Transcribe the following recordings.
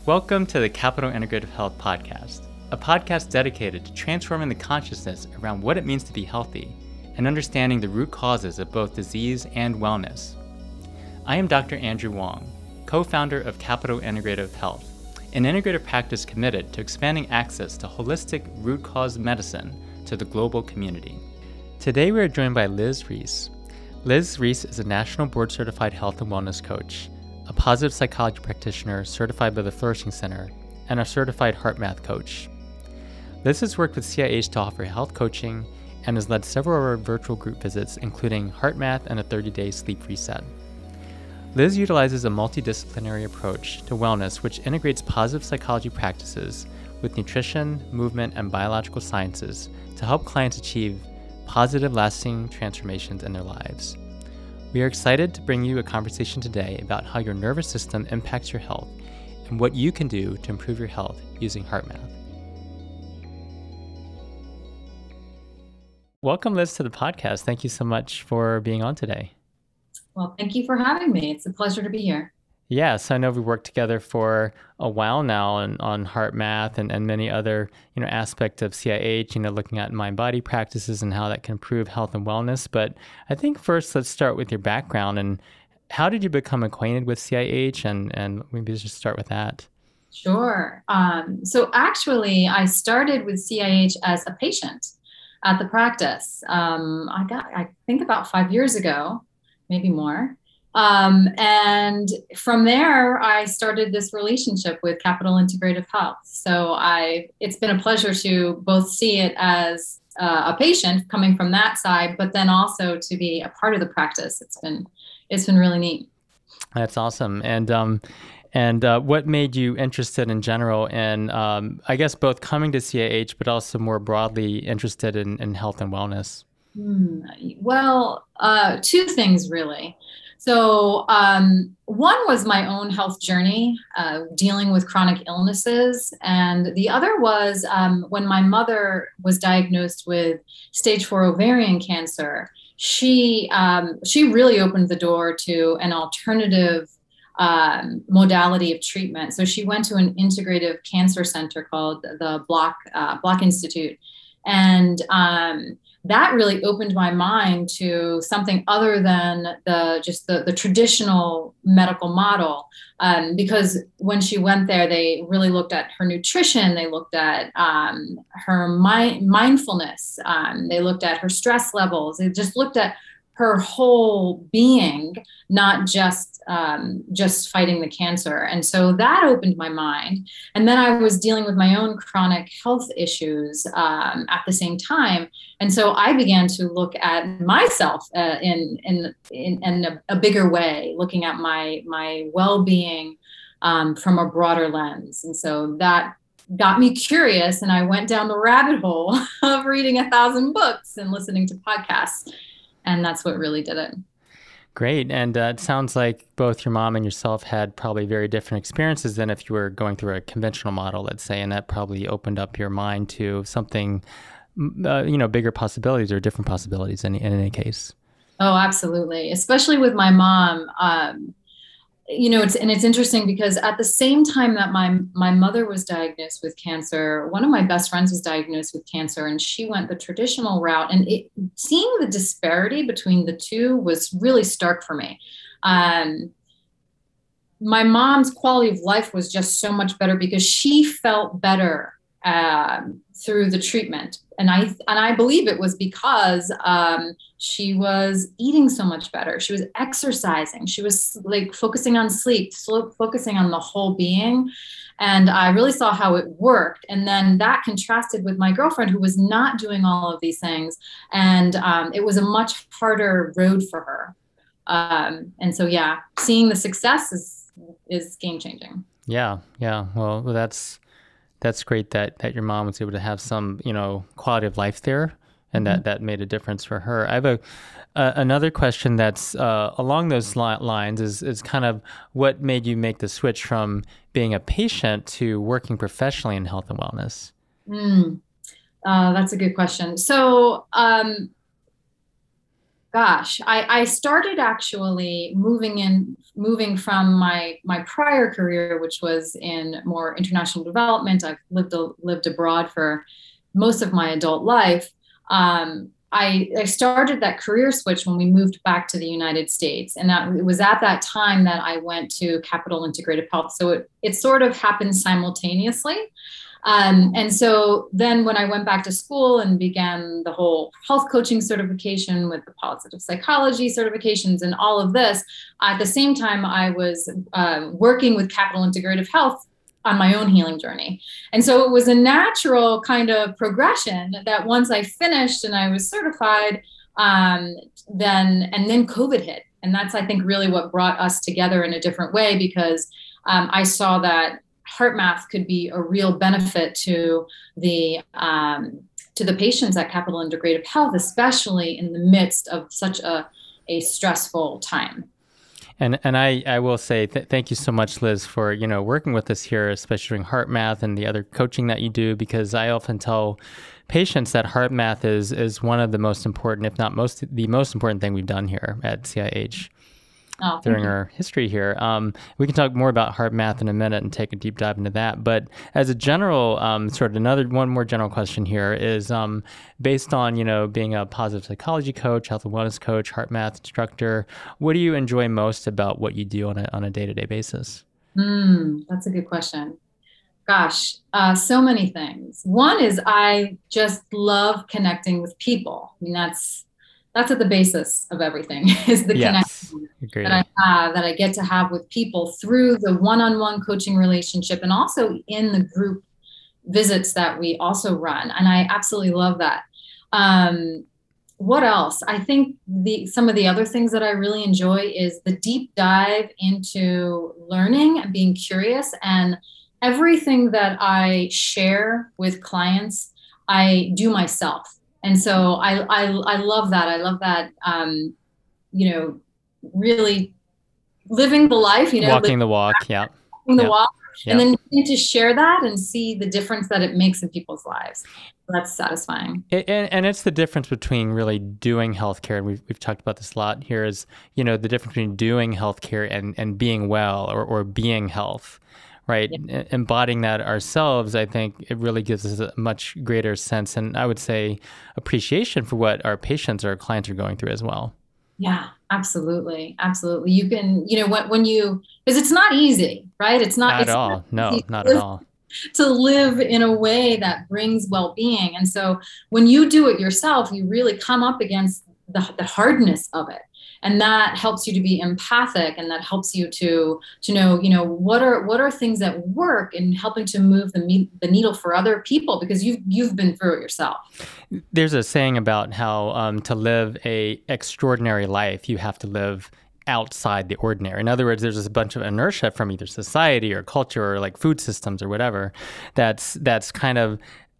Welcome to the Capital Integrative Health Podcast, a podcast dedicated to transforming the consciousness around what it means to be healthy and understanding the root causes of both disease and wellness. I am Dr. Andrew Wong, co-founder of Capital Integrative Health, an integrative practice committed to expanding access to holistic root cause medicine to the global community. Today we are joined by Liz Rees. Liz Rees is a national board-certified health and wellness coach, a positive psychology practitioner certified by the Flourishing Center, and a certified HeartMath coach. Liz has worked with CIH to offer health coaching and has led several of our virtual group visits, including HeartMath and a 30-day sleep reset. Liz utilizes a multidisciplinary approach to wellness which integrates positive psychology practices with nutrition, movement, and biological sciences to help clients achieve positive, lasting transformations in their lives. We are excited to bring you a conversation today about how your nervous system impacts your health and what you can do to improve your health using HeartMath. Welcome, Liz, to the podcast. Thank you so much for being on today. Well, thank you for having me. It's a pleasure to be here. Yeah, so I know we worked together for a while now on HeartMath and many other aspects of CIH, looking at mind-body practices and how that can improve health and wellness. But I think first let's start with your background and how did you become acquainted with CIH, and maybe just start with that. Sure. So actually, I started with CIH as a patient at the practice. I think about 5 years ago, maybe more. And from there, I started this relationship with Capital Integrative Health. So it's been a pleasure to both see it as a patient coming from that side, but then also to be a part of the practice. It's been really neat. That's awesome. And what made you interested in general in, I guess, both coming to CIH, but also more broadly interested in health and wellness? Well, two things really. So one was my own health journey, dealing with chronic illnesses. And the other was when my mother was diagnosed with stage 4 ovarian cancer, she really opened the door to an alternative modality of treatment. So she went to an integrative cancer center called the Block Institute. And that really opened my mind to something other than the traditional medical model. Because when she went there, they really looked at her nutrition. They looked at her mindfulness. They looked at her stress levels. They just looked at her whole being, not just fighting the cancer. And so that opened my mind. And then I was dealing with my own chronic health issues at the same time. And so I began to look at myself in a bigger way, looking at my well-being from a broader lens. And so that got me curious, and I went down the rabbit hole of reading 1,000 books and listening to podcasts. And that's what really did it. Great. And it sounds like both your mom and yourself had probably very different experiences than if you were going through a conventional model, let's say, and that probably opened up your mind to something, bigger possibilities or different possibilities in any case. Oh, absolutely. Especially with my mom. It's interesting because at the same time that my mother was diagnosed with cancer, one of my best friends was diagnosed with cancer, and she went the traditional route. And seeing the disparity between the two was really stark for me. My mom's quality of life was just so much better because she felt better through the treatment. And I believe it was because she was eating so much better. She was exercising. She was like focusing on sleep, focusing on the whole being. And I really saw how it worked. And then that contrasted with my girlfriend who was not doing all of these things. And it was a much harder road for her. And so, yeah, seeing the success is game changing. Yeah. Well, that's great that your mom was able to have some, quality of life there, and that made a difference for her. I have another question that's along those lines is kind of what made you make the switch from being a patient to working professionally in health and wellness? That's a good question. So, I started actually moving in moving from my prior career, which was in more international development. I've lived abroad for most of my adult life. I started that career switch when we moved back to the United States. And it was at that time that I went to Capital Integrative Health. So it sort of happened simultaneously. And so then when I went back to school and began the whole health coaching certification with the positive psychology certifications and all of this, at the same time, I was working with Capital Integrative Health on my own healing journey. And so it was a natural kind of progression that once I finished and I was certified, then COVID hit. And that's, I think, really what brought us together in a different way, because I saw that HeartMath could be a real benefit to the patients at Capital Integrative Health, especially in the midst of such a stressful time. And I will say thank you so much, Liz, for working with us here, especially during HeartMath and the other coaching that you do, because I often tell patients that HeartMath is one of the most important, if not the most important thing we've done here at CIH. During our history here. We can talk more about HeartMath in a minute and take a deep dive into that. But as a general, sort of one more general question here is based on, being a positive psychology coach, health and wellness coach, HeartMath instructor, what do you enjoy most about what you do on a day-to-day basis? That's a good question. Gosh, so many things. One is I just love connecting with people. I mean, that's at the basis of everything, is the connection that I get to have with people through the one-on-one coaching relationship, and also in the group visits that we also run. And I absolutely love that. What else? I think some of the other things that I really enjoy is the deep dive into learning and being curious, and everything that I share with clients, I do myself. And so I love that. I love that, really living the life, walking the walk. Yeah. Walking the walk. And then getting to share that and see the difference that it makes in people's lives. That's satisfying. And it's the difference between really doing healthcare. And we've talked about this a lot here is, the difference between doing healthcare and being well or being health. Right. Yeah. Embodying that ourselves, I think it really gives us a much greater sense, and I would say appreciation for what our patients or our clients are going through as well. Yeah, absolutely. Absolutely. You can, because it's not easy, right? It's not at all. No, not at all. To live in a way that brings well-being. And so when you do it yourself, you really come up against the hardness of it. And that helps you to be empathic, and that helps you to know, what are things that work in helping to move the needle for other people, because you've been through it yourself. There's a saying about how to live a extraordinary life, you have to live outside the ordinary. In other words, there's this bunch of inertia from either society or culture or like food systems or whatever that's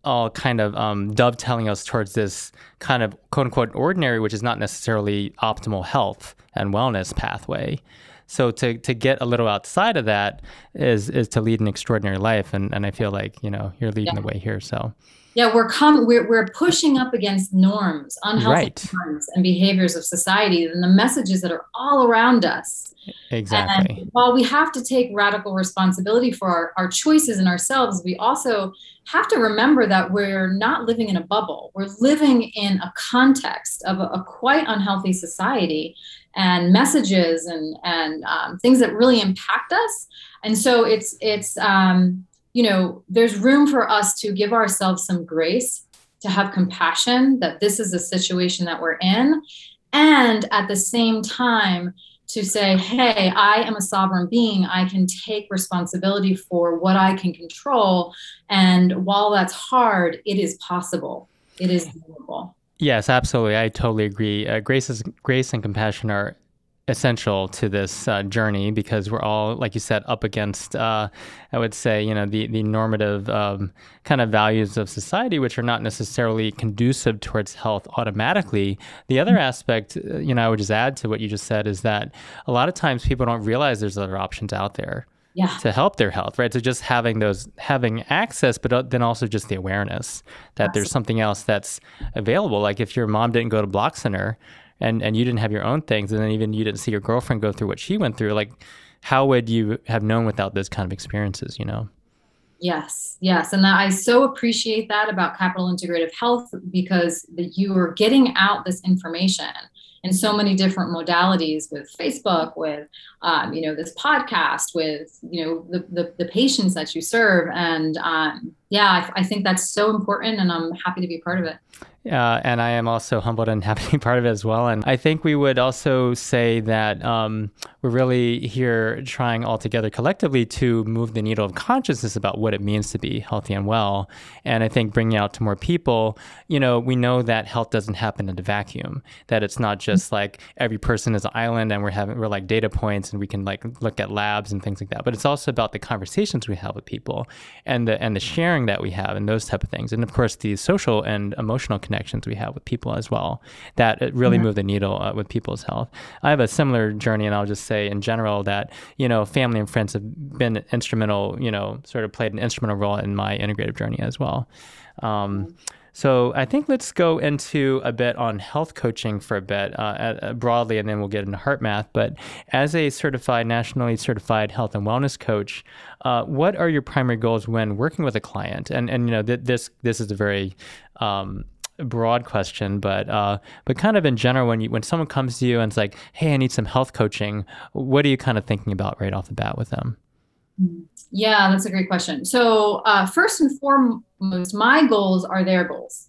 all dovetailing us towards this kind of quote unquote ordinary, which is not necessarily optimal health and wellness pathway. So to get a little outside of that is to lead an extraordinary life. And I feel like, you're leading the way here. So yeah, we're pushing up against norms, unhealthy norms and behaviors of society, and the messages that are all around us. Exactly. And while we have to take radical responsibility for our choices and ourselves, we also have to remember that we're not living in a bubble. We're living in a context of a quite unhealthy society, and messages and things that really impact us. And so it's there's room for us to give ourselves some grace, to have compassion that this is a situation that we're in, and at the same time to say, hey, I am a sovereign being. I can take responsibility for what I can control. And while that's hard, it is possible. It is doable. Yes, absolutely. I totally agree. Grace and compassion are essential to this journey, because we're all, like you said, up against, I would say, the normative kind of values of society, which are not necessarily conducive towards health automatically. The other aspect, I would just add to what you just said, is that a lot of times people don't realize there's other options out there to help their health, right? So just having access, but then also just the awareness that there's something else that's available. Like if your mom didn't go to Block Center, and you didn't have your own things, and then even you didn't see your girlfriend go through what she went through, like how would you have known without those kind of experiences, you know? Yes, yes. And I so appreciate that about Capital Integrative Health, because you are getting out this information in so many different modalities with Facebook, with, this podcast, with, the patients that you serve. And I think that's so important, and I'm happy to be part of it. And I am also humbled and happy to be part of it as well. And I think we would also say that we're really here trying all together collectively to move the needle of consciousness about what it means to be healthy and well. And I think bringing it out to more people, we know that health doesn't happen in a vacuum, that it's not just like every person is an island and we're like data points and we can like look at labs and things like that. But it's also about the conversations we have with people and the sharing that we have and those type of things. And of course, the social and emotional connections we have with people as well, that it really move the needle with people's health. I have a similar journey, and I'll just say in general that, family and friends have been instrumental, sort of played an instrumental role in my integrative journey as well. So I think let's go into a bit on health coaching for a bit broadly, and then we'll get into HeartMath. But as a nationally certified health and wellness coach, what are your primary goals when working with a client? And this is a very broad question, but kind of in general, when someone comes to you and it's like, hey, I need some health coaching, what are you kind of thinking about right off the bat with them? Yeah, that's a great question. So first and foremost, my goals are their goals.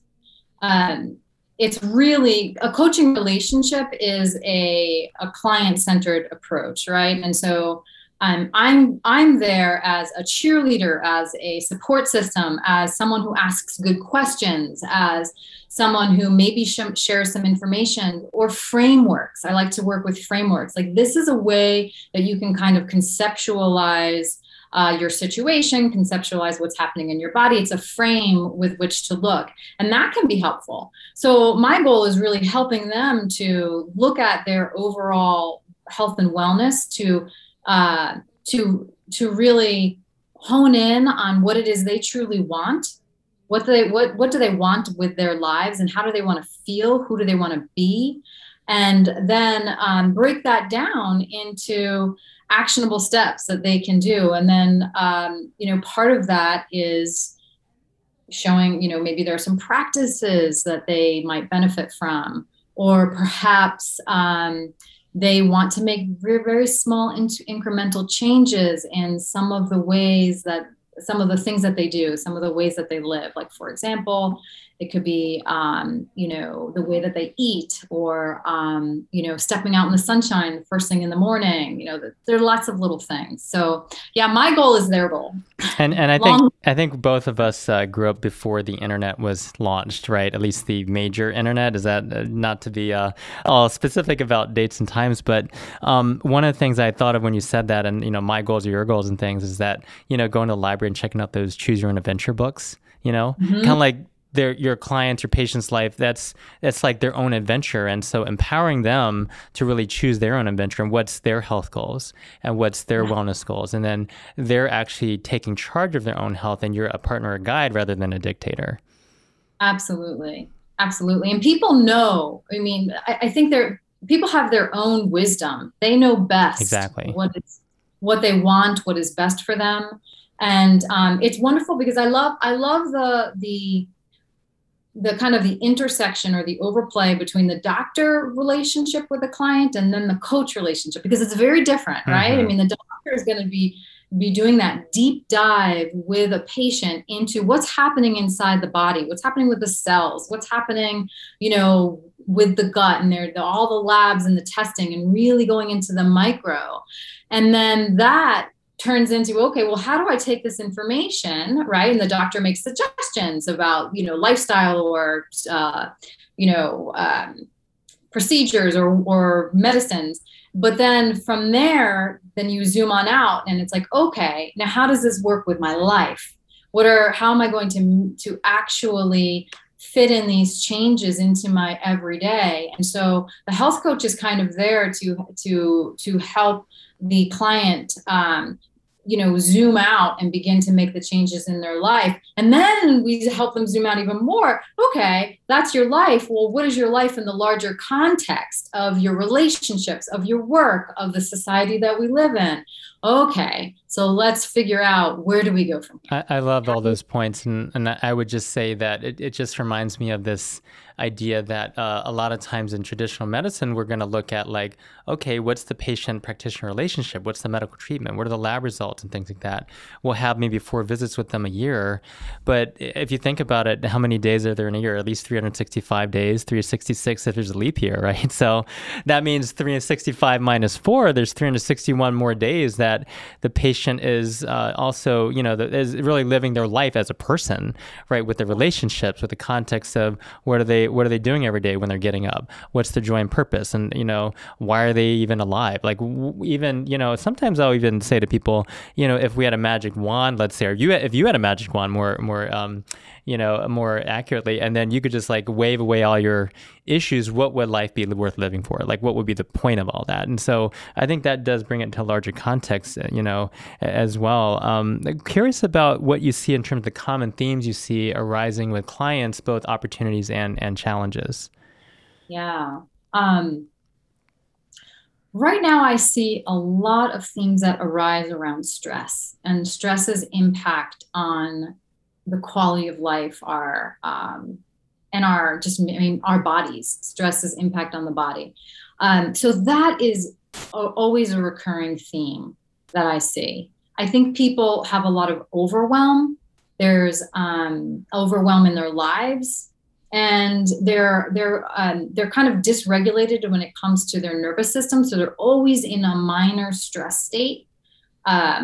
It's really, a coaching relationship is a client-centered approach, right? And so I'm there as a cheerleader, as a support system, as someone who asks good questions, as someone who maybe shares some information or frameworks. I like to work with frameworks. Like, this is a way that you can kind of conceptualize your situation, conceptualize what's happening in your body. It's a frame with which to look, and that can be helpful. So my goal is really helping them to look at their overall health and wellness, to really hone in on what it is they truly want. What do they want with their lives, and how do they want to feel? Who do they want to be? And then break that down into actionable steps that they can do. And then, part of that is showing, maybe there are some practices that they might benefit from, or perhaps they want to make very, very small incremental changes in some of the things that they do, some of the ways that they live. Like, for example, it could be, the way that they eat, or, stepping out in the sunshine first thing in the morning. There are lots of little things. So yeah, my goal is their goal. And I think both of us grew up before the internet was launched, right? At least the major internet. Is that not to be all specific about dates and times, but one of the things I thought of when you said that, and my goals are your goals and things, is that going to the library and checking out those choose your own adventure books. Kind of like your clients, your patient's life, that's like their own adventure. And so empowering them to really choose their own adventure and what's their health goals and what's their wellness goals. And then they're actually taking charge of their own health, and you're a partner or guide rather than a dictator. Absolutely. Absolutely. And people know, I think people have their own wisdom. They know best exactly what they want, what is best for them. And it's wonderful, because I love the kind of the intersection or the overplay between the doctor relationship with the client and then the coach relationship, because it's very different, right? Mm-hmm. The doctor is going to be doing that deep dive with a patient into what's happening inside the body, what's happening with the cells, what's happening, with the gut, and all the labs and the testing, and really going into the micro. And then that turns into, okay, well, how do I take this information, right? And the doctor makes suggestions about, lifestyle, or, procedures or medicines. But then from there, then you zoom on out, and it's like, okay, now how does this work with my life? How am I going to actually fit in these changes into my everyday? And so the health coach is kind of there to help the client zoom out and begin to make the changes in their life. And then we help them zoom out even more. Okay, that's your life. Well, what is your life in the larger context of your relationships, of your work, of the society that we live in? Okay, so let's figure out, where do we go from here? I love all those points. And I would just say that it just reminds me of this idea that a lot of times in traditional medicine, we're going to look at like, okay, what's the patient-practitioner relationship? What's the medical treatment? What are the lab results and things like that? We'll have maybe 4 visits with them a year. But if you think about it, how many days are there in a year? At least 365 days, 366 if there's a leap year, right? So that means 365 minus 4, there's 361 more days that the patient is also, is really living their life as a person, right? With the relationships, with the context of what are they doing every day when they're getting up? What's their joy and purpose? And, why are they even alive? Like even, sometimes I'll even say to people, if we had a magic wand, let's say, or if you had a magic wand more accurately, and then you could just like wave away all your issues, what would life be worth living for? Like, what would be the point of all that? And so I think that does bring it to a larger context, as well. Curious about what you see in terms of the common themes you see arising with clients, both opportunities and challenges. Yeah. Right now, I see a lot of themes that arise around stress and stress's impact on the quality of life, our bodies, stress's impact on the body. So that is always a recurring theme that I see. I think people have a lot of overwhelm. There's overwhelm in their lives, and they're kind of dysregulated when it comes to their nervous system. So they're always in a minor stress state,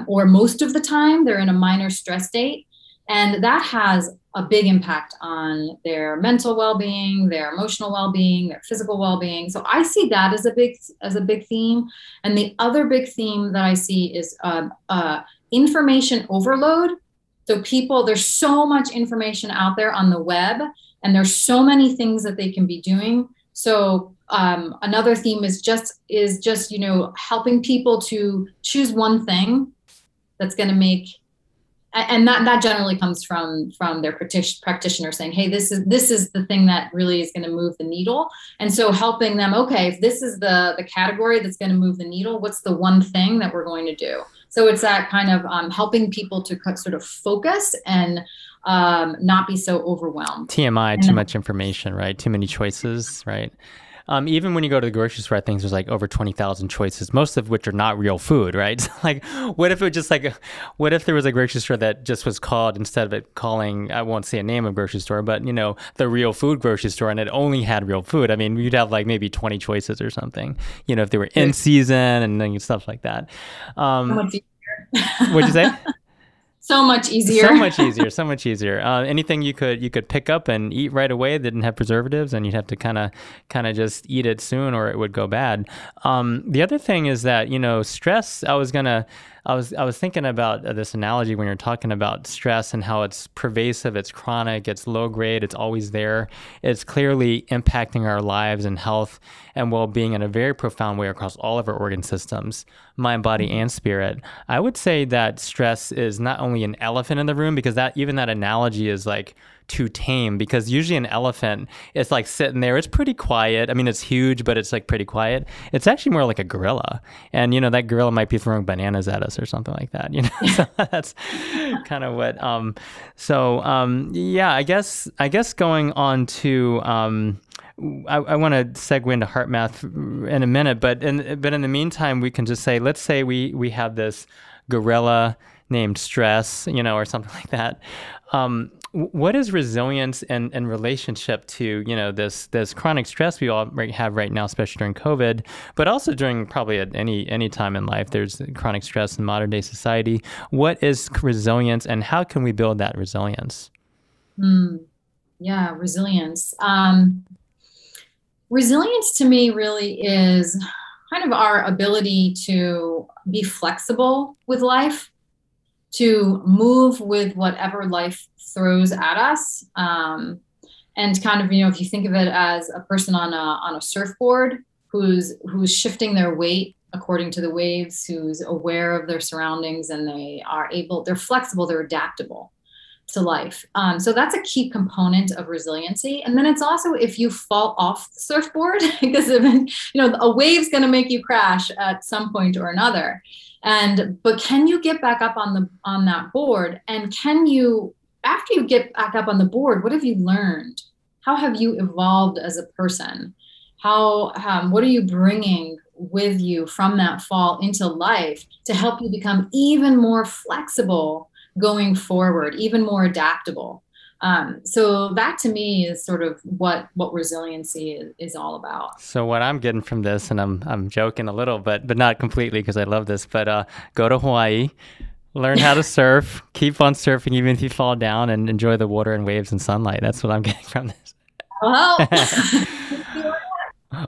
or most of the time they're in a minor stress state. And that has a big impact on their mental well-being, their emotional well-being, their physical well-being. So I see that as a big theme. And the other big theme that I see is information overload. So there's so much information out there on the web, and there's so many things that they can be doing. So another theme is just helping people to choose one thing that's going to make. And that generally comes from their practitioner saying, hey, this is the thing that really is going to move the needle. And so helping them, okay, if this is the category that's going to move the needle, what's the one thing that we're going to do? So it's that kind of helping people to sort of focus and not be so overwhelmed. TMI, too much information, right? Too many choices, right? Even when you go to the grocery store, I think there's like over 20,000 choices, most of which are not real food, right? So like, what if there was a grocery store that just was called, instead of it calling, I won't say a name of grocery store, but the real food grocery store, and it only had real food. I mean, you'd have like maybe 20 choices or something, if they were in season and then stuff like that. What'd you say? So much easier. So much easier. Anything you could pick up and eat right away that didn't have preservatives, and you'd have to kind of just eat it soon, or it would go bad. The other thing is that stress. I was thinking about this analogy when you're talking about stress and how it's pervasive, it's chronic, it's low grade, it's always there. It's clearly impacting our lives and health and well-being in a very profound way across all of our organ systems, mind, body, and spirit. I would say that stress is not only an elephant in the room, because that analogy is like too tame, because usually an elephant, it's like sitting there, it's pretty quiet. I mean, it's huge, but it's like pretty quiet. It's actually more like a gorilla, and that gorilla might be throwing bananas at us or something like that. So that's kind of what. Yeah, I guess going on to. I want to segue into HeartMath in a minute, but in the meantime, we can just say, let's say we have this gorilla named stress, or something like that. What is resilience in relationship to, this chronic stress we all have right now, especially during COVID, but also during probably at any time in life, there's chronic stress in modern day society. What is resilience, and how can we build that resilience? Yeah, resilience. Resilience to me really is kind of our ability to be flexible with life, to move with whatever life throws at us. And kind of, if you think of it as a person on a surfboard who's shifting their weight according to the waves, who's aware of their surroundings, and they're flexible, they're adaptable to life. So that's a key component of resiliency. And then it's also if you fall off the surfboard, because a wave's going to make you crash at some point or another. But can you get back up on that board? And after you get back up on the board, what have you learned? How have you evolved as a person? What are you bringing with you from that fall into life to help you become even more flexible going forward, even more adaptable? So that to me is sort of what resiliency is all about. So what I'm getting from this, and I'm joking a little, but not completely because I love this, but go to Hawaii, learn how to surf, keep on surfing even if you fall down, and enjoy the water and waves and sunlight. That's what I'm getting from this. Well,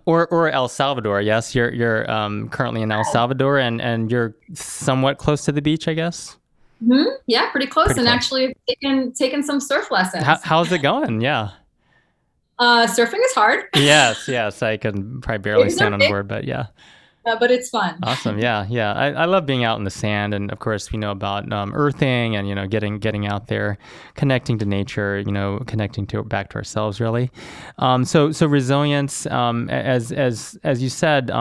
or El Salvador. Yes, you're currently in El Salvador, and you're somewhat close to the beach, I guess. Mm-hmm. Yeah, pretty close. Actually taken some surf lessons. How's it going? Yeah. Surfing is hard. Yes. I can probably barely stand on board, but yeah. But it's fun. Awesome. Yeah. I love being out in the sand, and of course we know about earthing and getting out there, connecting to nature, connecting back to ourselves really. So resilience, as you said,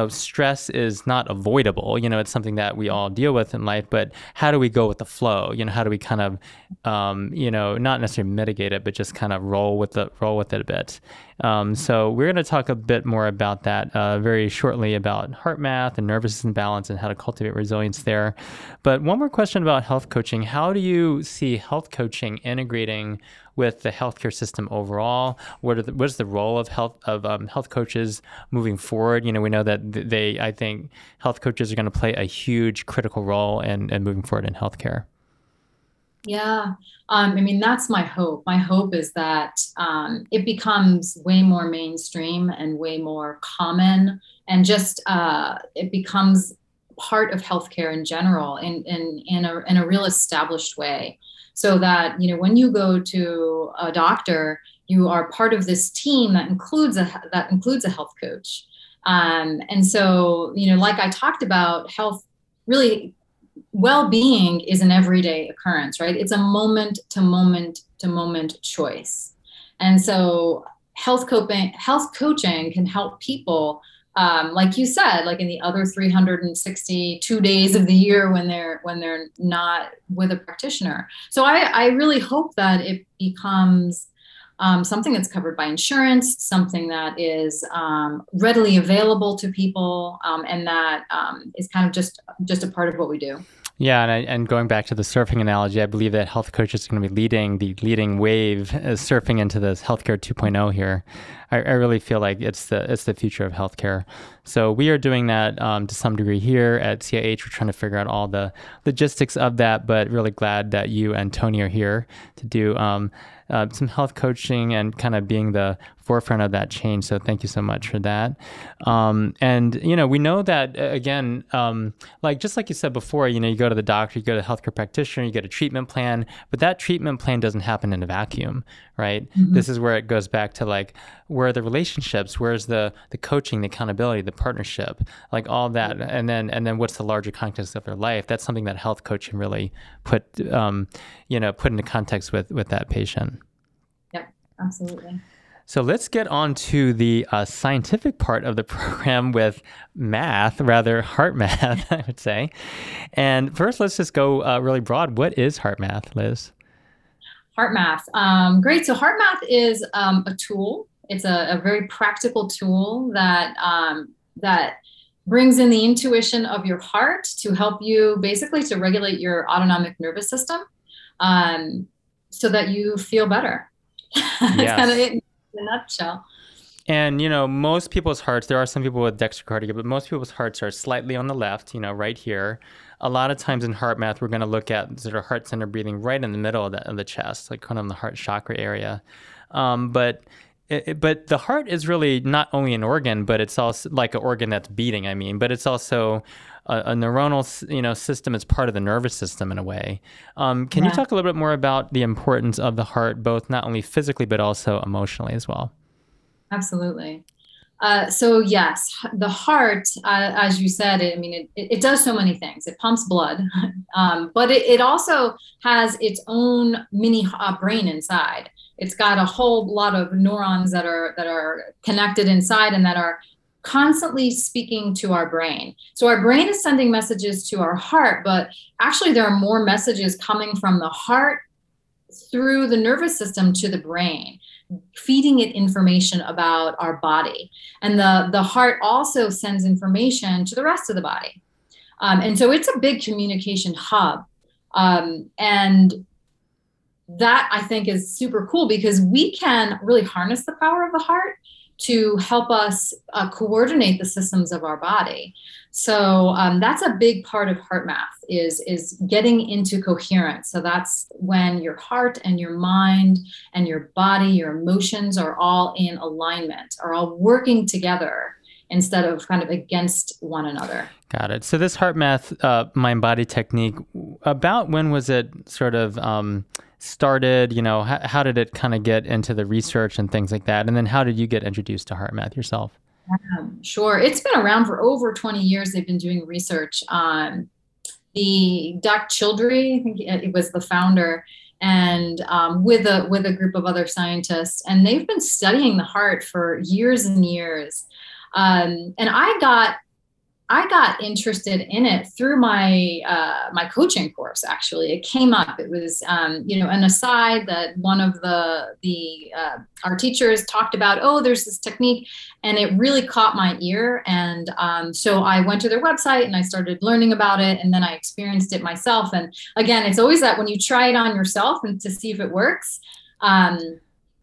stress is not avoidable. It's something that we all deal with in life, but how do we go with the flow? How do we kind of not necessarily mitigate it, but just kind of roll with it a bit. So we're going to talk a bit more about that very shortly, about HeartMath and nervous system balance and how to cultivate resilience there. But one more question about health coaching. How do you see health coaching integrating with the healthcare system overall? What is the role of health coaches moving forward? We know that I think health coaches are going to play a huge critical role in moving forward in healthcare. Yeah. That's my hope. My hope is that it becomes way more mainstream and way more common, and just it becomes part of healthcare in general in a real established way, so that when you go to a doctor, you are part of this team that includes a health coach. And so like I talked about, health really, well-being is an everyday occurrence, right? It's a moment to moment choice. And so health coaching can help people, like you said, like in the other 362 days of the year when they're not with a practitioner. So I really hope that it becomes something that's covered by insurance, something that is readily available to people, and that is kind of just a part of what we do. Yeah, and going back to the surfing analogy, I believe that health coaches are going to be leading the leading wave, surfing into this healthcare 2.0 here. I really feel like it's the future of healthcare. So we are doing that to some degree here at CIH. We're trying to figure out all the logistics of that, but really glad that you and Tony are here to do some health coaching and kind of being the forefront of that change. So thank you so much for that. And we know that again, just like you said before, you go to the doctor, you go to a healthcare practitioner, you get a treatment plan, but that treatment plan doesn't happen in a vacuum, right? Mm-hmm. This is where it goes back to where are the relationships, where's the coaching, the accountability, the partnership, like all that, and then what's the larger context of their life? That's something that health coach can really put into context with that patient. Yep, absolutely. So let's get on to the scientific part of the program with HeartMath, I would say. And first, let's just go really broad. What is HeartMath, Liz? HeartMath. Great. So HeartMath is a tool. It's a very practical tool that brings in the intuition of your heart to help you basically to regulate your autonomic nervous system, so that you feel better. That's kind of it in a nutshell. And, most people's hearts, there are some people with dextrocardia, but most people's hearts are slightly on the left, right here. A lot of times in HeartMath, we're going to look at sort of heart center breathing right in the middle of the chest, like kind of in the heart chakra area. But the heart is really not only an organ, but it's also like an organ that's beating, but it's also a neuronal, system. It's part of the nervous system in a way. Can you talk a little bit more about the importance of the heart, both not only physically, but also emotionally as well? Absolutely. So yes, the heart, as you said, it does so many things. It pumps blood, but it also has its own mini brain inside. It's got a whole lot of neurons that are connected inside and that are constantly speaking to our brain. So our brain is sending messages to our heart, but actually there are more messages coming from the heart through the nervous system to the brain, feeding it information about our body. And the heart also sends information to the rest of the body. And so it's a big communication hub. And that I think is super cool because we can really harness the power of the heart to help us coordinate the systems of our body. So that's a big part of HeartMath is getting into coherence. So that's when your heart and your mind and your body, your emotions are all in alignment, are all working together instead of kind of against one another. Got it. So this HeartMath mind-body technique, about when was it sort of started? How did it kind of get into the research and things like that? And then how did you get introduced to HeartMath yourself? Sure. It's been around for over 20 years. They've been doing research on the Doc Childry, I think it was the founder, and with a group of other scientists. And they've been studying the heart for years and years. And I got interested in it through my my coaching course. Actually, it came up. It was an aside that one of our teachers talked about. Oh, there's this technique, and it really caught my ear. And so I went to their website and I started learning about it, and then I experienced it myself. And again, it's always that when you try it on yourself and to see if it works.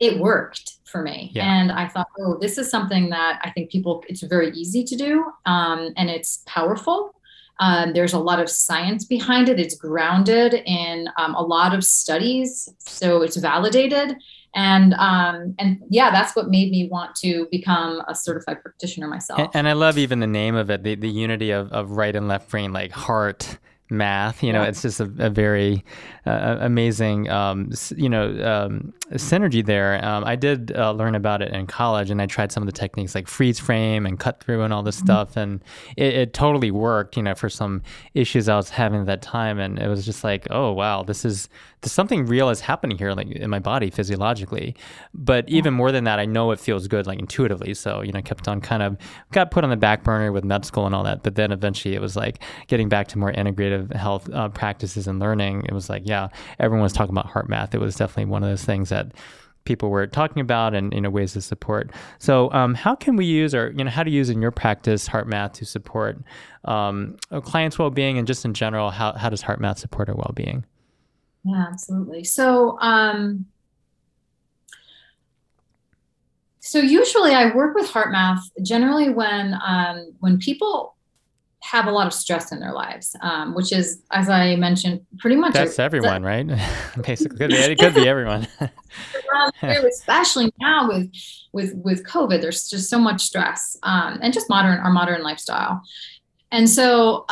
It worked for me. Yeah. And I thought, oh, this is something that I think it's very easy to do. And it's powerful. There's a lot of science behind it. It's grounded in a lot of studies. So it's validated. And yeah, that's what made me want to become a certified practitioner myself. And I love even the name of it, the unity of right and left brain, like heart, math, it's just a very amazing, synergy there. I did learn about it in college, and I tried some of the techniques like freeze frame and cut through and all this stuff. And it totally worked, for some issues I was having at that time. And it was just like, oh, wow, there's something real is happening here, like in my body physiologically. But even more than that, I know it feels good, like intuitively. So, I kept on got put on the back burner with med school and all that. But then eventually it was like getting back to more integrative health practices and learning. It was like, yeah, everyone was talking about HeartMath. It was definitely one of those things that people were talking about and ways to support. So how can we use, or how to use in your practice HeartMath to support a client's well-being, and just in general, how does HeartMath support our well-being? Yeah, absolutely. So usually I work with HeartMath generally when people have a lot of stress in their lives, which is, as I mentioned, pretty much everyone, right? Basically, it could be everyone. Especially now with COVID, there's just so much stress, and just our modern lifestyle. And so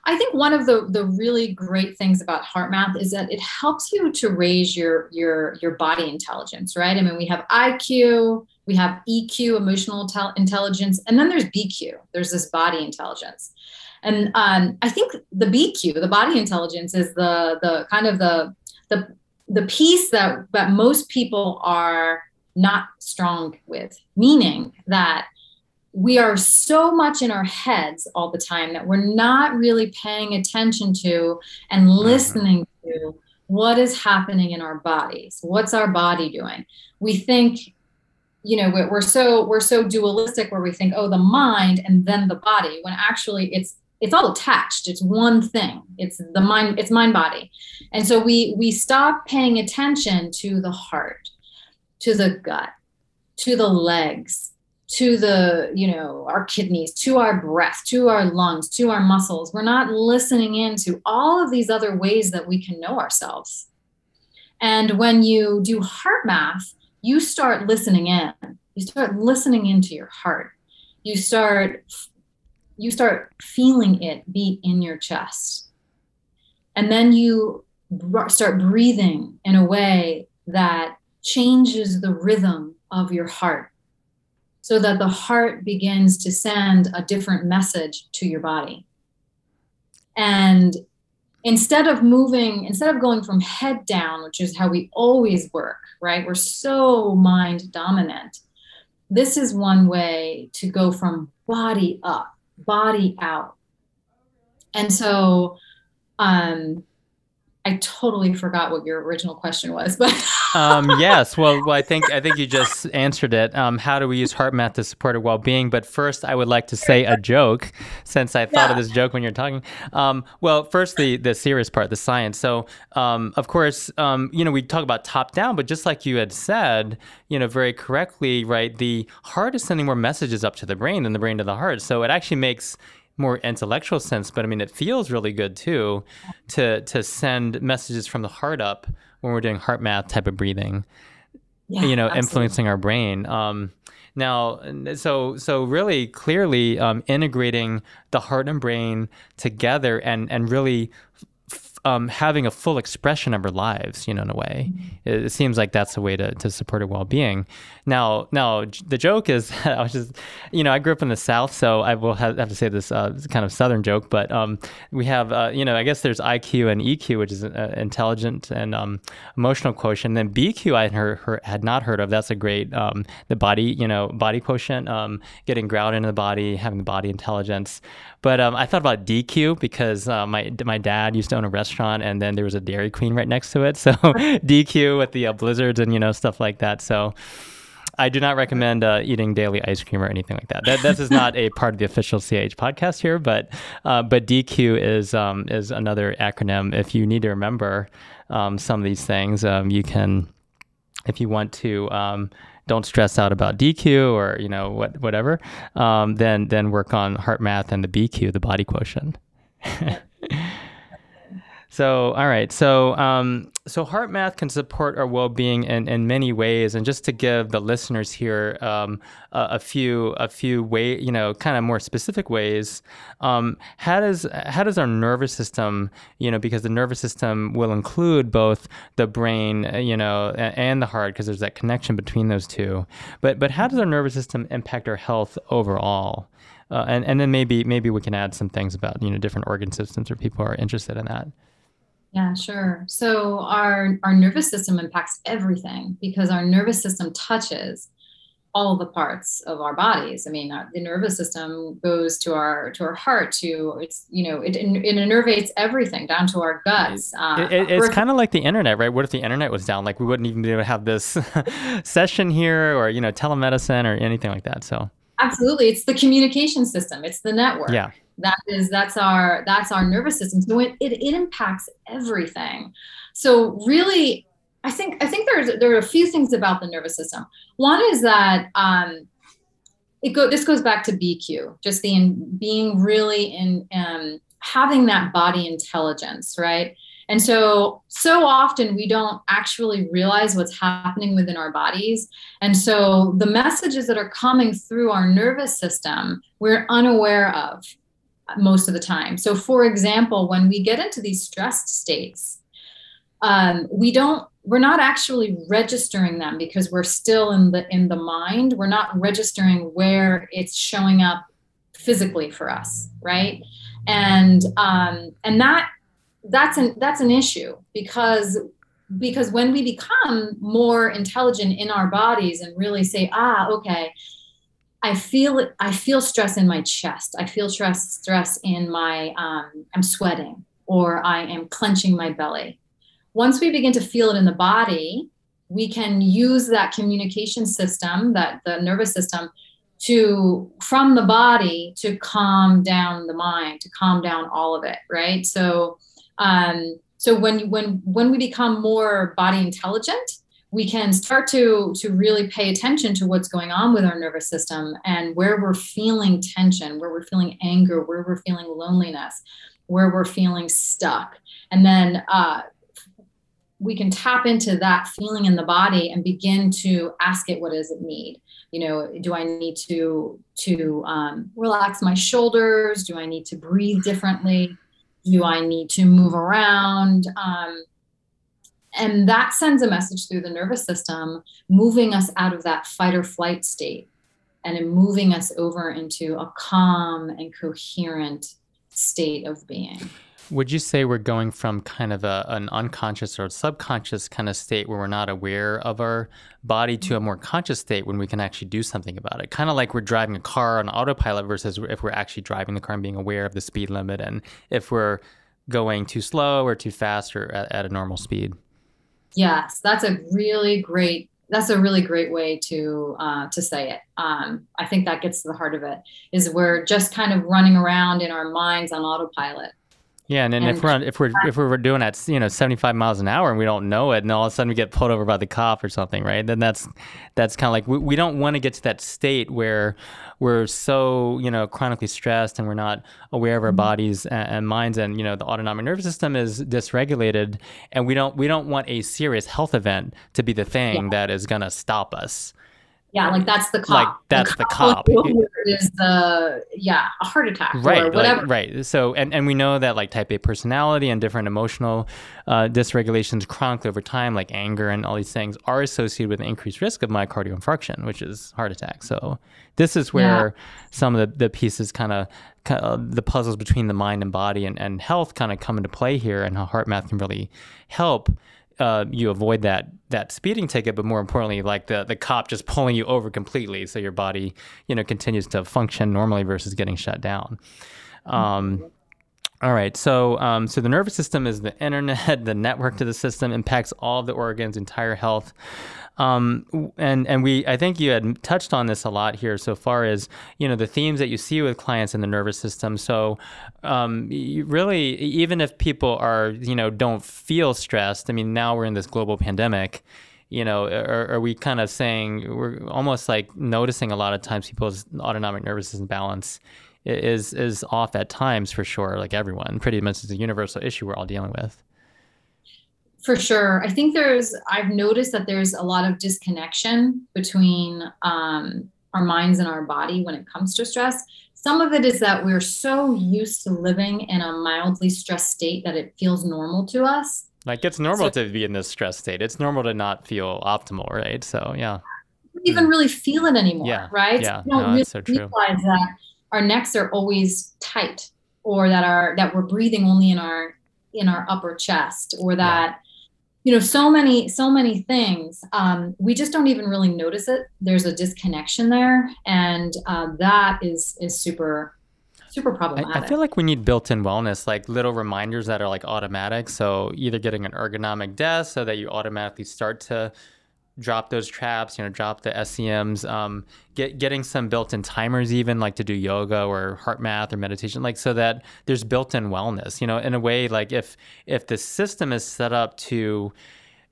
I think one of the really great things about HeartMath is that it helps you to raise your body intelligence, right? I mean, we have IQ, we have EQ, emotional intelligence, and then there's BQ. There's this body intelligence. And I think the BQ, the body intelligence, is the kind of the piece that most people are not strong with, meaning that we are so much in our heads all the time that we're not really paying attention to and listening to what is happening in our bodies. What's our body doing? We think, we're so dualistic where we think, oh, the mind and then the body, when actually it's all attached. It's one thing. It's the mind. It's mind body. And so we stop paying attention to the heart, to the gut, to the legs, to our kidneys, to our breath, to our lungs, to our muscles. We're not listening into all of these other ways that we can know ourselves. And when you do HeartMath, you start listening in. You start listening into your heart. You start feeling it beat in your chest. And then you start breathing in a way that changes the rhythm of your heart. so that the heart begins to send a different message to your body. And instead of going from head down, which is how we always work, right? We're so mind dominant. This is one way to go from body up, body out. And so, I totally forgot what your original question was, but yes. Well, I think you just answered it. How do we use HeartMath to support our well-being? But first, I would like to say a joke, since I thought of this joke when you're talking. Well, first, the serious part, the science. So, of course, we talk about top down, but just like you had said, very correctly, right? The heart is sending more messages up to the brain than the brain to the heart. So it actually makes more intellectual sense, but I mean, it feels really good too, to send messages from the heart up when we're doing HeartMath type of breathing, influencing our brain. Now, so really clearly integrating the heart and brain together and really having a full expression of our lives, in a way. It seems like that's a way to support our well-being. Now, the joke is, I was just, I grew up in the South, so I will have to say this kind of Southern joke, but we have, I guess there's IQ and EQ, which is intelligent and emotional quotient. And then BQ I had not heard of. That's a great, the body, body quotient, getting grounded in the body, having the body intelligence. But I thought about DQ because my dad used to own a restaurant, and then there was a Dairy Queen right next to it. So DQ with the blizzards and stuff like that. So I do not recommend eating daily ice cream or anything like that. This is not a part of the official CH podcast here, but DQ is another acronym. If you need to remember some of these things, you can, if you want to. Don't stress out about DQ or whatever. Then work on HeartMath and the BQ, the body quotient. So all right, so HeartMath can support our well-being in many ways, and just to give the listeners here a few way, kind of more specific ways. How does our nervous system, because the nervous system will include both the brain, and the heart, because there's that connection between those two. But how does our nervous system impact our health overall? And then maybe we can add some things about different organ systems, if people are interested in that. Yeah, sure. So our nervous system impacts everything, because our nervous system touches all the parts of our bodies. I mean, the nervous system goes to our heart, it innervates everything down to our guts. It's kind of like the internet, right? What if the internet was down? Like, we wouldn't even be able to have this session here, or telemedicine or anything like that. So absolutely, it's the communication system. It's the network. Yeah. That's our nervous system. So it impacts everything. So really, I think there are a few things about the nervous system. One is that this goes back to BQ, just being really in having that body intelligence, right? And so often we don't actually realize what's happening within our bodies. And so the messages that are coming through our nervous system, we're unaware of most of the time. So for example, when we get into these stressed states, we're not actually registering them, because we're still in the mind. We're not registering where it's showing up physically for us, right? And that's an issue, because when we become more intelligent in our bodies and really say, okay, I feel stress in my chest. I feel stress in my, I'm sweating, or I am clenching my belly. Once we begin to feel it in the body, we can use that communication system, that the nervous system, from the body to calm down the mind, to calm down all of it, right? So when we become more body intelligent, we can start to really pay attention to what's going on with our nervous system, and where we're feeling tension, where we're feeling anger, where we're feeling loneliness, where we're feeling stuck. And then we can tap into that feeling in the body and begin to ask it, what does it need? Do I need to relax my shoulders? Do I need to breathe differently? Do I need to move around? And that sends a message through the nervous system, moving us out of that fight or flight state. and in moving us over into a calm and coherent state of being. Would you say we're going from kind of an unconscious or subconscious kind of state where we're not aware of our body to a more conscious state when we can actually do something about it? Kind of like we're driving a car on autopilot versus if we're actually driving the car and being aware of the speed limit and if we're going too slow or too fast or at a normal speed. Yes, that's a really great way to say it. I think that gets to the heart of it, is we're just kind of running around in our minds on autopilot. Yeah, and then if we're doing at 75 miles an hour and we don't know it, and all of a sudden we get pulled over by the cop or something, right? Then that's kind of like we don't want to get to that state where we're so chronically stressed and we're not aware of our bodies and minds, and the autonomic nervous system is dysregulated, and we don't want a serious health event to be the thing that is gonna stop us. Yeah, like that's the cop. Like that's the cop. Is a heart attack or whatever. Right. So, and we know that like type A personality and different emotional dysregulations chronically over time, like anger and all these things, are associated with an increased risk of myocardial infarction, which is heart attack. So this is where some of the pieces kind of the puzzles between the mind and body and health kind of come into play here, and how HeartMath can really help you avoid that speeding ticket, but more importantly, like the cop just pulling you over completely, so your body, continues to function normally versus getting shut down. All right, so the nervous system is the internet, the network to the system, impacts all of the organs, entire health. And I think you had touched on this a lot here so far as, the themes that you see with clients in the nervous system. So you really, even if people are, don't feel stressed, I mean, now we're in this global pandemic, are we kind of saying, we're almost like noticing a lot of times people's autonomic nervous system balance is off at times, for sure, like everyone, pretty much is a universal issue we're all dealing with. For sure. I think I've noticed that there's a lot of disconnection between our minds and our body when it comes to stress. Some of it is that we're so used to living in a mildly stressed state that it feels normal to us. Like it's normal to be in this stress state. It's normal to not feel optimal, right? So, yeah. We don't even really feel it anymore, right? Yeah, we don't really that's so true. Realize that our necks are always tight, or that we're breathing only in our upper chest, or that so many things. We just don't even really notice it. There's a disconnection there, and that is super problematic. I feel like we need built-in wellness, like little reminders that are like automatic. So either getting an ergonomic desk so that you automatically start to drop those traps, drop the SCMs, getting some built-in timers, even like to do yoga or HeartMath or meditation, like so that there's built-in wellness, in a way, like if the system is set up to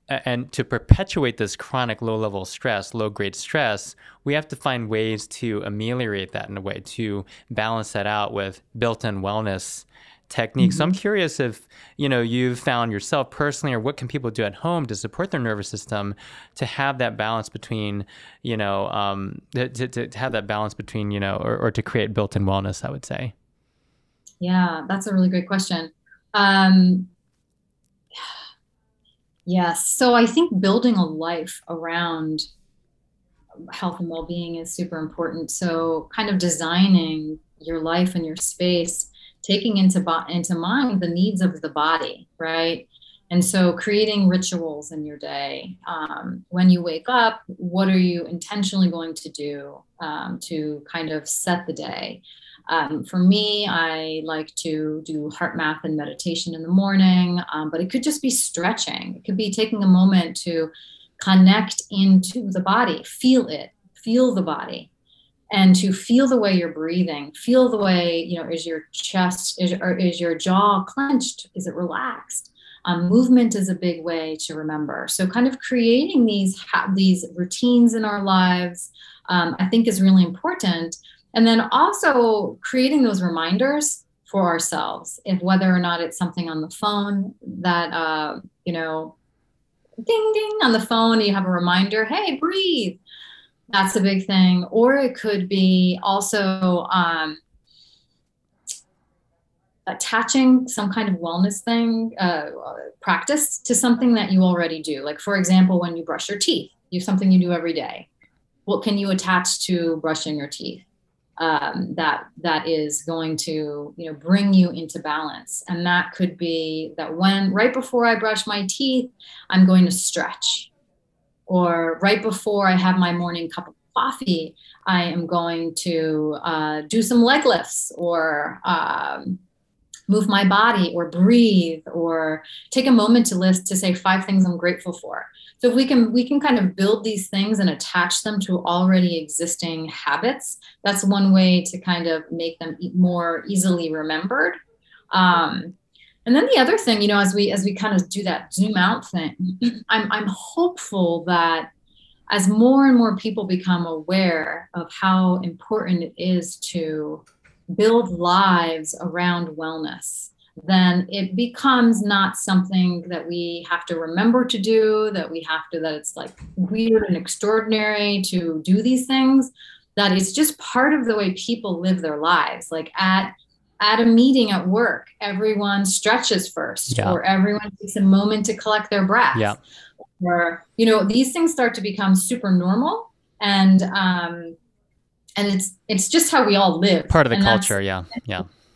perpetuate this chronic low-level stress, low-grade stress, we have to find ways to ameliorate that in a way, to balance that out with built-in wellness techniques. So I'm curious if, you've found yourself personally, or what can people do at home to support their nervous system to have that balance between, to have that balance between, or to create built-in wellness, I would say. Yeah, that's a really great question. Yes. So I think building a life around health and well-being is super important. So kind of designing your life and your space, taking into mind the needs of the body, right? And so creating rituals in your day. When you wake up, what are you intentionally going to do to kind of set the day? For me, I like to do HeartMath and meditation in the morning, but it could just be stretching. It could be taking a moment to connect into the body, feel the body, and to feel the way you're breathing, feel the way, is your chest, is your jaw clenched? Is it relaxed? Movement is a big way to remember. So kind of creating these routines in our lives, I think is really important. And then also creating those reminders for ourselves, if whether or not it's something on the phone that, ding, ding on the phone, you have a reminder, hey, breathe. That's a big thing. Or it could be also attaching some kind of wellness thing, practice to something that you already do. Like, for example, when you brush your teeth, something you do every day. what can you attach to brushing your teeth? That is going to, bring you into balance. And that could be that right before I brush my teeth, I'm going to stretch. Or right before I have my morning cup of coffee, I am going to do some leg lifts, or move my body, or breathe, or take a moment to say 5 things I'm grateful for. So if we can kind of build these things and attach them to already existing habits, that's one way to kind of make them more easily remembered. And then the other thing, as we kind of do that zoom out thing, I'm hopeful that as more and more people become aware of how important it is to build lives around wellness, then it becomes not something that we have to remember to do, that it's like weird and extraordinary to do these things, that it's just part of the way people live their lives. Like at a meeting at work, everyone stretches first, or everyone takes a moment to collect their breath. Yeah. Or, these things start to become super normal, and it's just how we all live. Part of the culture. Yeah.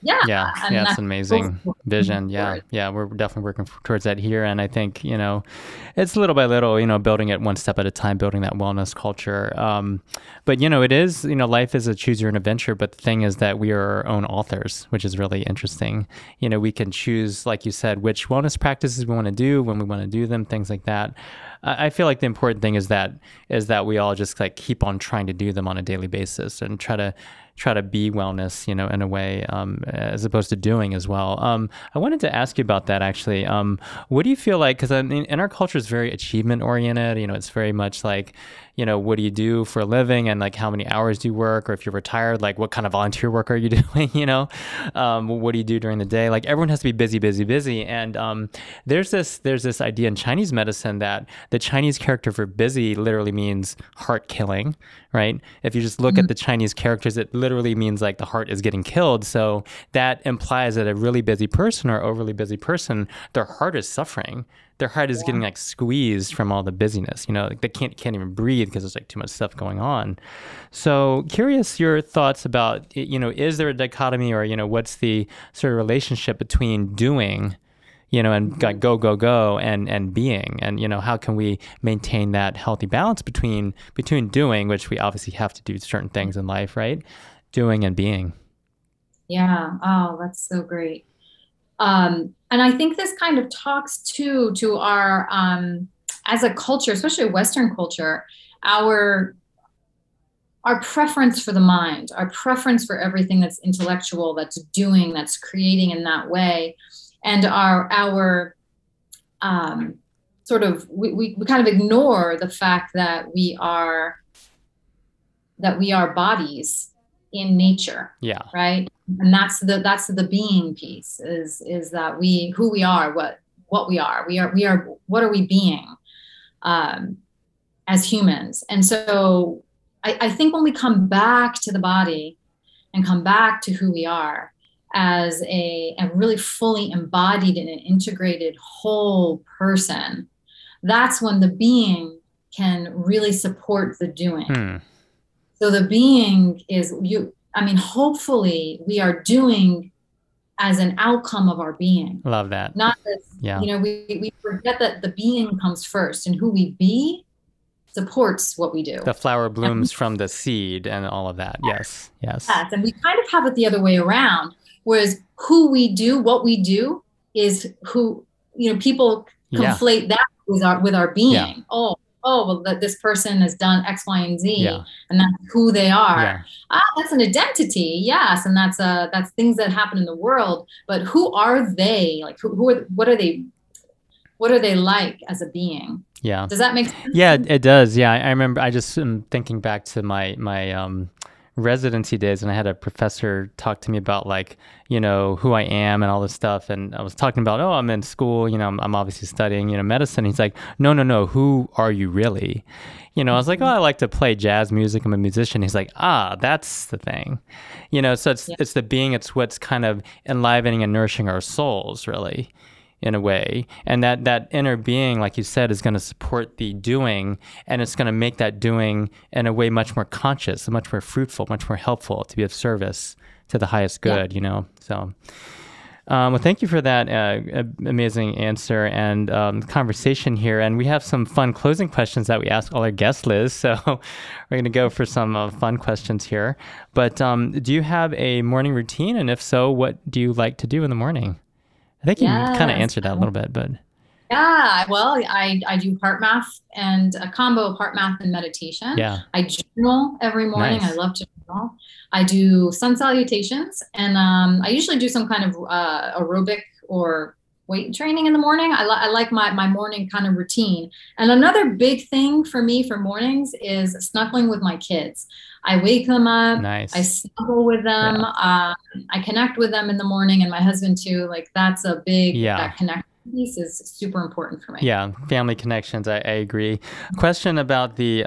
It's an amazing vision. Yeah. We're definitely working towards that here. And I think, it's little by little, building it one step at a time, building that wellness culture. But, it is, life is a choose your own adventure. But the thing is that we are our own authors, which is really interesting. We can choose, like you said, which wellness practices we want to do, when we want to do them, things like that. I feel like the important thing is that we all just like keep on trying to do them on a daily basis and try to be wellness, in a way, as opposed to doing as well. I wanted to ask you about that actually. What do you feel like, because in our culture is very achievement oriented, it's very much like, what do you do for a living, and like how many hours do you work, or if you're retired, like what kind of volunteer work are you doing, what do you do during the day? Like everyone has to be busy, busy, busy. And there's this idea in Chinese medicine that the Chinese character for busy literally means heart killing, right? If you just look at the Chinese characters, it literally means like the heart is getting killed. So that implies that a really busy person or overly busy person, their heart is suffering. Their heart is getting like squeezed from all the busyness, like they can't even breathe because there's like too much stuff going on. So curious your thoughts about, is there a dichotomy, or, what's the sort of relationship between doing, and like go, and being, and, how can we maintain that healthy balance between doing, which we obviously have to do certain things in life, right? Doing and being. Yeah. Oh, that's so great. And I think this kind of talks to our, as a culture, especially Western culture, our preference for the mind, our preference for everything that's intellectual, that's doing, that's creating in that way. And our sort of, we kind of ignore the fact that we are bodies in nature. Yeah. Right. And that's the being piece, is that who we are, what we are, what are we being, as humans. And so I think when we come back to the body and come back to who we are as a really fully embodied and an integrated whole person, that's when the being can really support the doing. So the being is hopefully we are doing as an outcome of our being. Love that. Not as, we forget that the being comes first, and who we be supports what we do. The flower blooms from the seed and all of that. Yes. And we kind of have it the other way around, whereas who we do, what we do is who, people conflate that with our being. Yeah. Well, this person has done X, Y, and Z, and that's who they are. Yeah. That's an identity, yes, and that's things that happen in the world. But who are they? Like, what are they like as a being? Yeah. Does that make sense? Yeah, it does. Yeah, I remember. I just am thinking back to my residency days, and I had a professor talk to me about like, who I am and all this stuff. And I was talking about, I'm in school, I'm obviously studying, medicine. He's like, no, who are you really? I was like, I like to play jazz music. I'm a musician. He's like, that's the thing. So it's the being, it's what's kind of enlivening and nourishing our souls, really. in a way. And that inner being, like you said, is going to support the doing, and it's going to make that doing in a way much more conscious, much more fruitful, much more helpful to be of service to the highest good, So, well, thank you for that amazing answer and conversation here. And we have some fun closing questions that we ask all our guests, Liz. So we're going to go for some fun questions here. But do you have a morning routine? And if so, what do you like to do in the morning? I think you kind of answered that a little bit, but. Yeah, well, I do HeartMath and a combo of HeartMath and meditation. Yeah. I journal every morning. Nice. I love to journal. I do sun salutations, and I usually do some kind of aerobic or weight training in the morning. I like my morning kind of routine. And another big thing for me for mornings is snuggling with my kids. I wake them up. Nice. I snuggle with them. Yeah. I connect with them in the morning, and my husband too. Like that's a big that connection piece is super important for me. Yeah, family connections. I agree. Question about the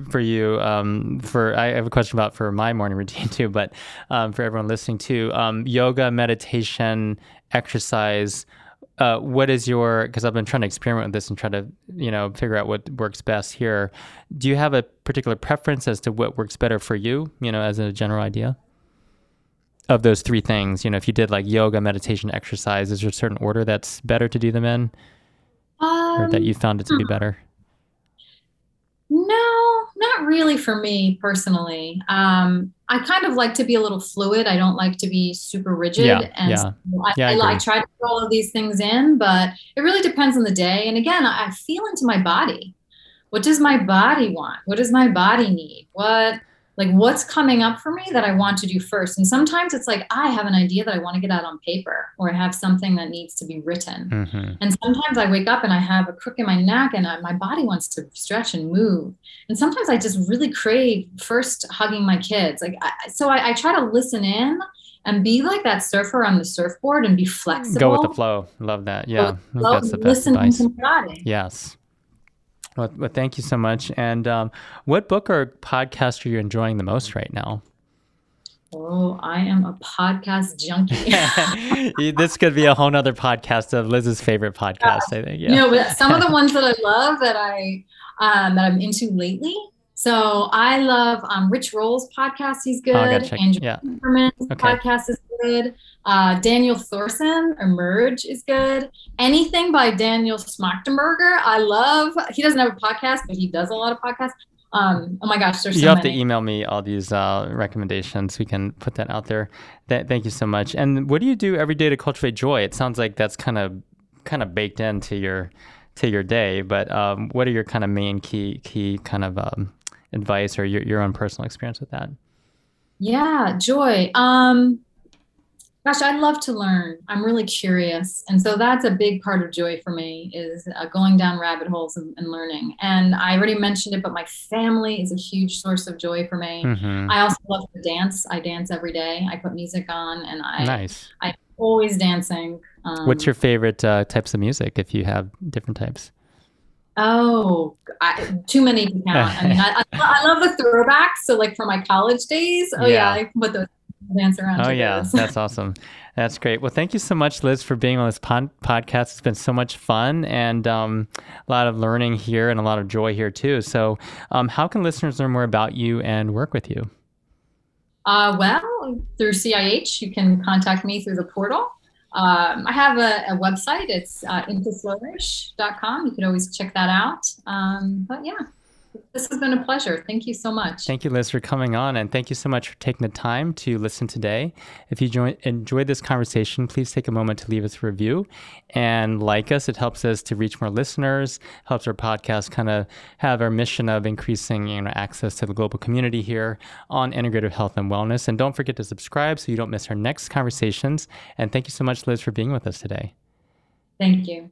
for you I have a question about for my morning routine too, but for everyone listening too, yoga, meditation, exercise. What is your? Because I've been trying to experiment with this and try to figure out what works best here. Do you have a particular preference as to what works better for you? As a general idea. Of those three things, if you did like yoga, meditation, exercise, is there a certain order that's better to do them in, or that you found it to be better? No, not really for me personally. I kind of like to be a little fluid. I don't like to be super rigid. So I try to put all of these things in, but it really depends on the day. And again, I feel into my body. What does my body want? What does my body need? What's coming up for me that I want to do first? And sometimes it's like, I have an idea that I want to get out on paper, or I have something that needs to be written. Mm-hmm. And sometimes I wake up and I have a crook in my neck and my body wants to stretch and move. And sometimes I just really crave first hugging my kids. So I try to listen in and be like that surfer on the surfboard and be flexible. Go with the flow. Love that. Yeah. That's the best advice. To my body. Yes. Well, thank you so much. And what book or podcast are you enjoying the most right now? Oh, I am a podcast junkie. This could be a whole nother podcast of Liz's favorite podcast, I think. Yeah. But some of the ones that I love that I'm into lately. So I love Rich Roll's podcast. He's good. Andrew Huberman's podcast is good. Daniel Thorson, Emerge is good. Anything by Daniel Schmachtenberger, I love. He doesn't have a podcast, but he does a lot of podcasts. Oh my gosh, there's so many. You have to email me all these recommendations. We can put that out there. Thank you so much. And what do you do every day to cultivate joy? It sounds like that's kind of baked into your day. But what are your kind of main key kind of advice or your own personal experience with that? Yeah, joy. Gosh, I love to learn. I'm really curious. And so that's a big part of joy for me is going down rabbit holes and learning. And I already mentioned it, but my family is a huge source of joy for me. Mm-hmm. I also love to dance. I dance every day. I put music on and I'm always dancing. What's your favorite types of music if you have different types? Oh, too many to count. I mean, I love the throwbacks. So like from my college days, I can put those dance around. Oh yeah, that's awesome. That's great. Well, thank you so much, Liz, for being on this podcast. It's been so much fun and a lot of learning here and a lot of joy here too. So how can listeners learn more about you and work with you? Well, through CIH, you can contact me through the portal. I have a website. It's intoflourish.com. You can always check that out. But yeah, this has been a pleasure. Thank you so much. Thank you, Liz, for coming on. And thank you so much for taking the time to listen today. If you enjoyed this conversation, please take a moment to leave us a review and like us. It helps us to reach more listeners, helps our podcast kind of have our mission of increasing access to the global community here on integrative health and wellness. And don't forget to subscribe so you don't miss our next conversations. And thank you so much, Liz, for being with us today. Thank you.